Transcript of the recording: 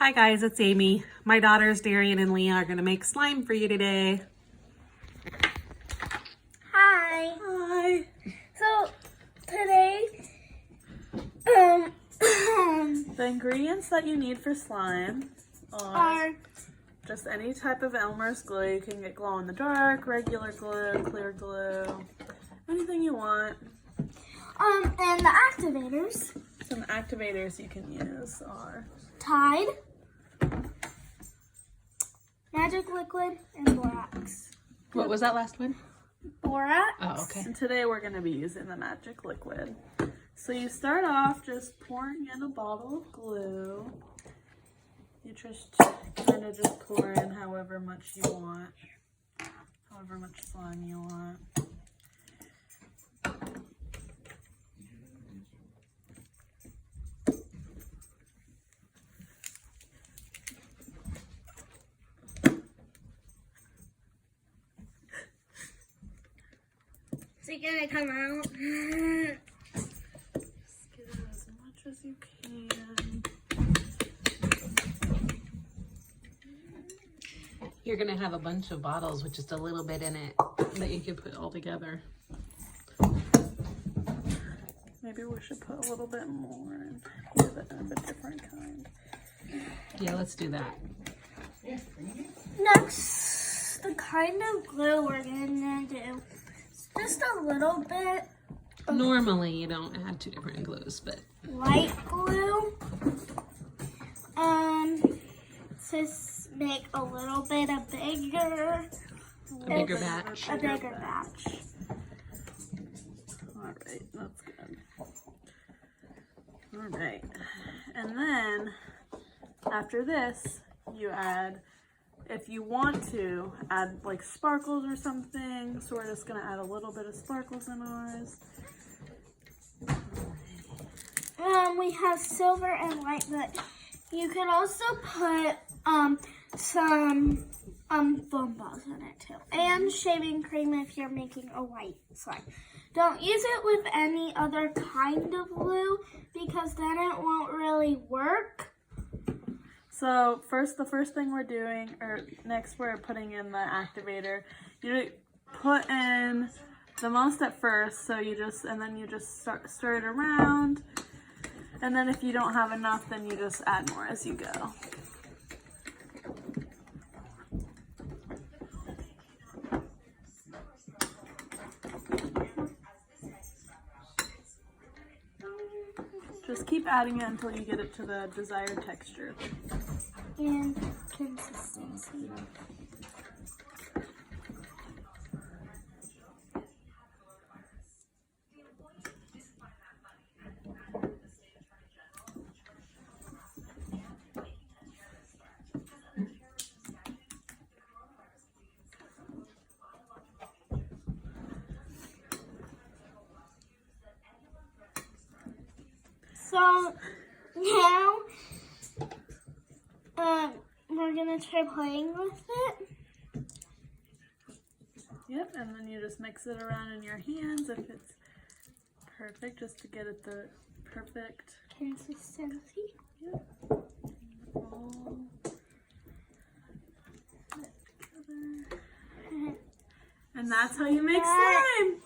Hi guys, it's Amy. My daughters Darian and Leah are gonna make slime for you today. Hi. Hi. So today, The ingredients that you need for slime are just any type of Elmer's glue. You can get glow in the dark, regular glue, clear glue, anything you want. and the activators. Some activators you can use are Tide, magic liquid, and borax. What was that last one? Borax. Oh, okay. And today we're going to be using the magic liquid. So you start off just pouring in a bottle of glue. You just kind of just pour in however much you want, however much slime you want. Is it gonna come out? Just get in as much as you can. You're gonna have a bunch of bottles with just a little bit in it that you can put all together. Maybe we should put a little bit more in here that of a different kind. Yeah, let's do that. Next, the kind of glue we're gonna do is just a little bit Normally you don't add two different glues, but light glue. Just make a little bit of bigger. a bigger batch. A bigger batch. All right, that's good. All right, and then after this, you add, if you want to, add like sparkles or something. So we're just gonna add a little bit of sparkles in ours. We have silver and white, but you could also put some foam balls in it too, and shaving cream if you're making a white slime. Don't use it with any other kind of glue because then it won't really work. So the first thing we're doing, or next we're putting in the activator. You put in the most at first, so and then you just stir it around. And then if you don't have enough, then you just add more as you go. Just keep adding it until you get it to the desired texture. And consistency. So now we're gonna try playing with it. Yep, and then you just mix it around in your hands if it's perfect, just to get it the perfect Consistency. Yep. All put it together. And that's how you make slime.